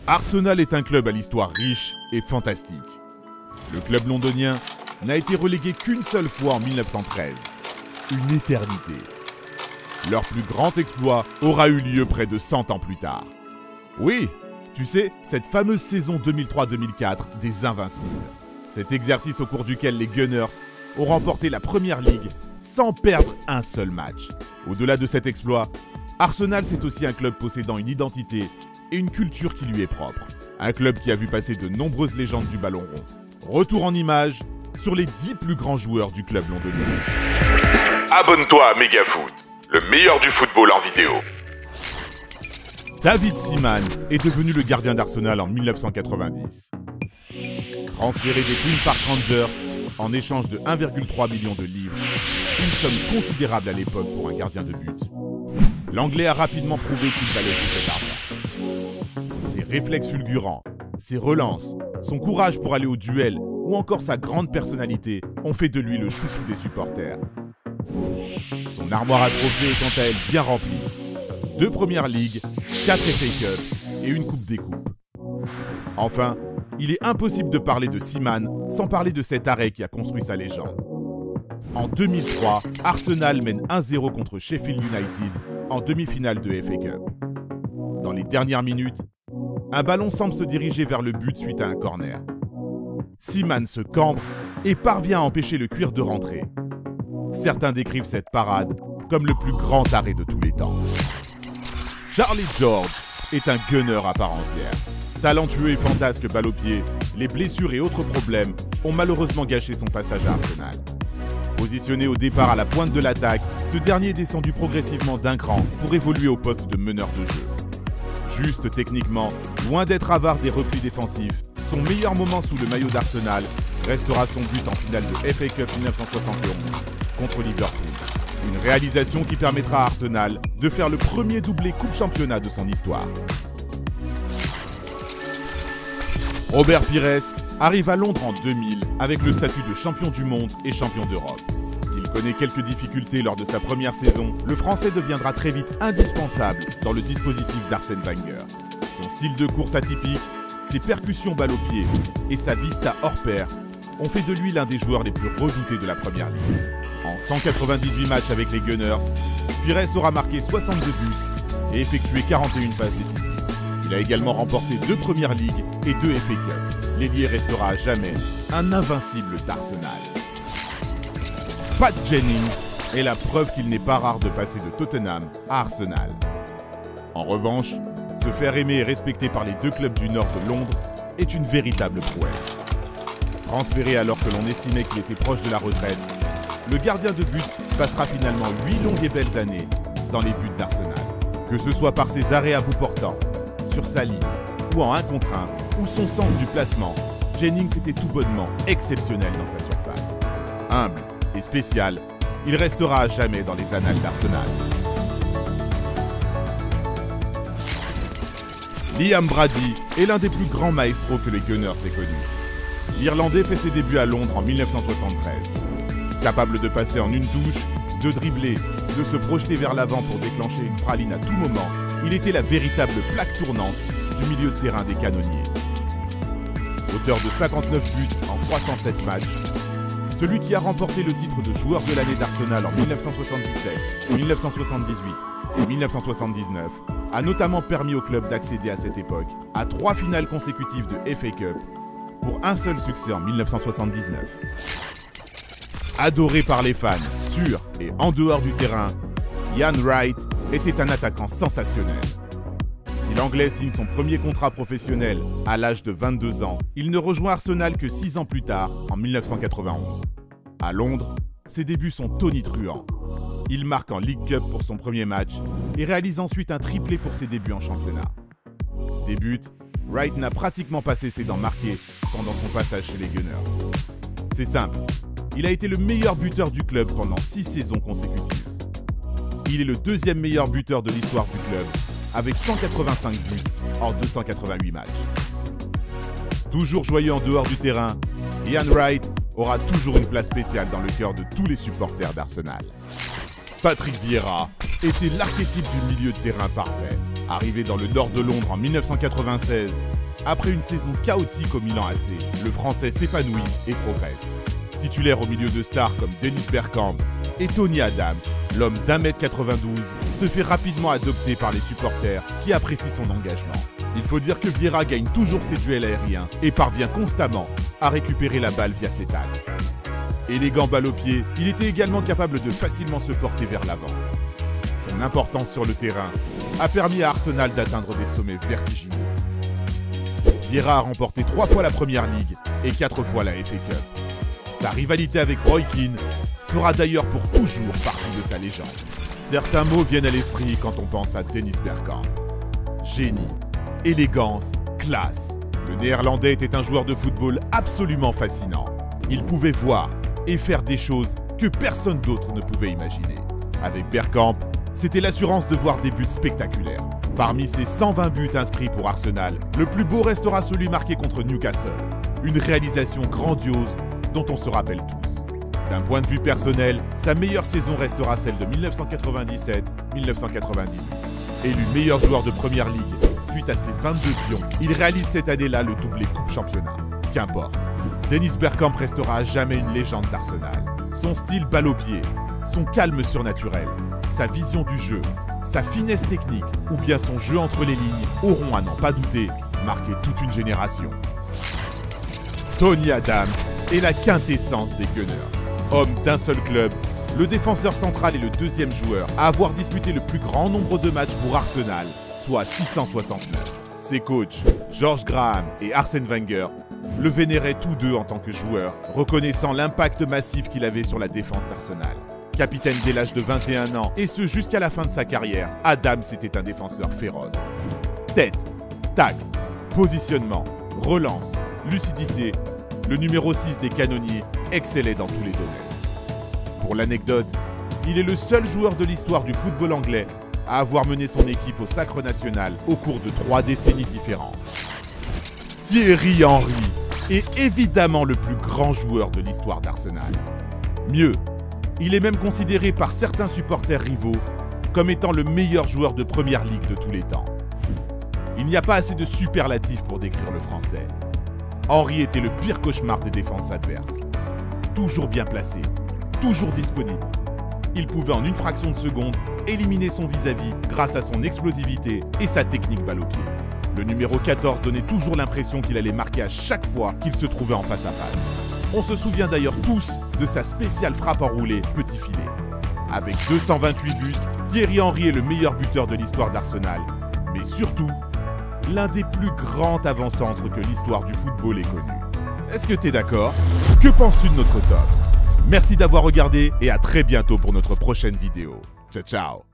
Arsenal est un club à l'histoire riche et fantastique. Le club londonien n'a été relégué qu'une seule fois en 1913. Une éternité. Leur plus grand exploit aura eu lieu près de 100 ans plus tard. Oui, tu sais, cette fameuse saison 2003-2004 des Invincibles. Cet exercice au cours duquel les Gunners ont remporté la Première Ligue sans perdre un seul match. Au-delà de cet exploit, Arsenal c'est aussi un club possédant une identité et une culture qui lui est propre. Un club qui a vu passer de nombreuses légendes du ballon rond. Retour en images sur les 10 plus grands joueurs du club londonien. Abonne-toi à Megafoot, le meilleur du football en vidéo. David Seaman est devenu le gardien d'Arsenal en 1990. Transféré des Queen's Park Rangers en échange de 1,3 million de livres, une somme considérable à l'époque pour un gardien de but. L'Anglais a rapidement prouvé qu'il valait tout cet argent. Ses réflexes fulgurants, ses relances, son courage pour aller au duel ou encore sa grande personnalité ont fait de lui le chouchou des supporters. Son armoire à trophées est quant à elle bien remplie. 2 Premières Ligues, 4 FA Cup et une Coupe des Coupes. Enfin, il est impossible de parler de Seaman sans parler de cet arrêt qui a construit sa légende. En 2003, Arsenal mène 1-0 contre Sheffield United en demi-finale de FA Cup. Dans les dernières minutes, un ballon semble se diriger vers le but suite à un corner. Seaman se cambre et parvient à empêcher le cuir de rentrer. Certains décrivent cette parade comme le plus grand arrêt de tous les temps. Charlie George est un gunner à part entière. Talentueux et fantasque balle au pied, les blessures et autres problèmes ont malheureusement gâché son passage à Arsenal. Positionné au départ à la pointe de l'attaque, ce dernier est descendu progressivement d'un cran pour évoluer au poste de meneur de jeu. Juste techniquement, loin d'être avare des replis défensifs, son meilleur moment sous le maillot d'Arsenal restera son but en finale de FA Cup 1971 contre Liverpool. Une réalisation qui permettra à Arsenal de faire le premier doublé Coupe Championnat de son histoire. Robert Pires arrive à Londres en 2000 avec le statut de champion du monde et champion d'Europe. S'il connaît quelques difficultés lors de sa première saison, le Français deviendra très vite indispensable dans le dispositif d'Arsène Wenger. Son style de course atypique, ses percussions balle au pied et sa vista hors pair ont fait de lui l'un des joueurs les plus redoutés de la Première Ligue. En 198 matchs avec les Gunners, Pires aura marqué 62 buts et effectué 41 passes décisives. Il a également remporté 2 Premières Ligues et 2 FA Cup. L'ailier restera à jamais un invincible d'Arsenal. Pat Jennings est la preuve qu'il n'est pas rare de passer de Tottenham à Arsenal. En revanche, se faire aimer et respecter par les 2 clubs du nord de Londres est une véritable prouesse. Transféré alors que l'on estimait qu'il était proche de la retraite, le gardien de but passera finalement 8 longues et belles années dans les buts d'Arsenal. Que ce soit par ses arrêts à bout portant, sur sa ligne, ou en 1 contre 1, ou son sens du placement, Jennings était tout bonnement exceptionnel dans sa surface. Humble et spécial, il restera à jamais dans les annales d'Arsenal. Liam Brady est l'un des plus grands maestros que les Gunners aient connus. L'Irlandais fait ses débuts à Londres en 1973. Capable de passer en une touche, de dribbler, de se projeter vers l'avant pour déclencher une praline à tout moment, il était la véritable plaque tournante du milieu de terrain des canonniers. Auteur de 59 buts en 307 matchs, celui qui a remporté le titre de joueur de l'année d'Arsenal en 1977, 1978 et 1979, a notamment permis au club d'accéder à cette époque à 3 finales consécutives de FA Cup pour un seul succès en 1979. Adoré par les fans, sur et en dehors du terrain, Ian Wright était un attaquant sensationnel. Si l'Anglais signe son premier contrat professionnel à l'âge de 22 ans, il ne rejoint Arsenal que 6 ans plus tard, en 1991. À Londres, ses débuts sont tonitruants. Il marque en League Cup pour son premier match et réalise ensuite un triplé pour ses débuts en championnat. Des buts, Wright n'a pratiquement pas cessé d'en marquer pendant son passage chez les Gunners. C'est simple, il a été le meilleur buteur du club pendant 6 saisons consécutives. Il est le 2e meilleur buteur de l'histoire du club, avec 185 buts en 288 matchs. Toujours joyeux en dehors du terrain, Ian Wright aura toujours une place spéciale dans le cœur de tous les supporters d'Arsenal. Patrick Vieira était l'archétype du milieu de terrain parfait. Arrivé dans le nord de Londres en 1996, après une saison chaotique au Milan AC, le Français s'épanouit et progresse. Titulaire au milieu de stars comme Dennis Bergkamp et Tony Adams, l'homme d'1m92 se fait rapidement adopter par les supporters qui apprécient son engagement. Il faut dire que Vieira gagne toujours ses duels aériens et parvient constamment à récupérer la balle via ses tacles. Élégant balle au pied, il était également capable de facilement se porter vers l'avant. Son importance sur le terrain a permis à Arsenal d'atteindre des sommets vertigineux. Vieira a remporté 3 fois la Première Ligue et 4 fois la FA Cup. Sa rivalité avec Roy Keane fera d'ailleurs pour toujours partie de sa légende. Certains mots viennent à l'esprit quand on pense à Dennis Bergkamp. Génie, élégance, classe. Le Néerlandais était un joueur de football absolument fascinant. Il pouvait voir et faire des choses que personne d'autre ne pouvait imaginer. Avec Bergkamp, c'était l'assurance de voir des buts spectaculaires. Parmi ses 120 buts inscrits pour Arsenal, le plus beau restera celui marqué contre Newcastle. Une réalisation grandiose dont on se rappelle tous. D'un point de vue personnel, sa meilleure saison restera celle de 1997-1998. Élu meilleur joueur de Première Ligue suite à ses 22 pions, il réalise cette année-là le doublé Coupe Championnat. Qu'importe, Dennis Bergkamp restera à jamais une légende d'Arsenal. Son style balle au pied, son calme surnaturel, sa vision du jeu, sa finesse technique ou bien son jeu entre les lignes auront, à n'en pas douter, marqué toute une génération. Tony Adams est la quintessence des Gunners. Homme d'un seul club, le défenseur central est le deuxième joueur à avoir disputé le plus grand nombre de matchs pour Arsenal, soit 669. Ses coachs, George Graham et Arsène Wenger, le vénéraient tous deux en tant que joueur, reconnaissant l'impact massif qu'il avait sur la défense d'Arsenal. Capitaine dès l'âge de 21 ans, et ce jusqu'à la fin de sa carrière, Adams était un défenseur féroce. Tête, tacle, positionnement, relance, lucidité, le numéro 6 des canonniers excellait dans tous les domaines. Pour l'anecdote, il est le seul joueur de l'histoire du football anglais à avoir mené son équipe au sacre national au cours de 3 décennies différentes. Thierry Henry est évidemment le plus grand joueur de l'histoire d'Arsenal. Mieux, il est même considéré par certains supporters rivaux comme étant le meilleur joueur de Première Ligue de tous les temps. Il n'y a pas assez de superlatifs pour décrire le Français. Henry était le pire cauchemar des défenses adverses. Toujours bien placé, toujours disponible. Il pouvait en une fraction de seconde éliminer son vis-à-vis grâce à son explosivité et sa technique balle au pied. Le numéro 14 donnait toujours l'impression qu'il allait marquer à chaque fois qu'il se trouvait en face à face. On se souvient d'ailleurs tous de sa spéciale frappe enroulée petit filet. Avec 228 buts, Thierry Henry est le meilleur buteur de l'histoire d'Arsenal, mais surtout, l'un des plus grands avant-centres que l'histoire du football ait connu. Est-ce que t'es d'accord? Que penses-tu de notre top? Merci d'avoir regardé et à très bientôt pour notre prochaine vidéo. Ciao ciao.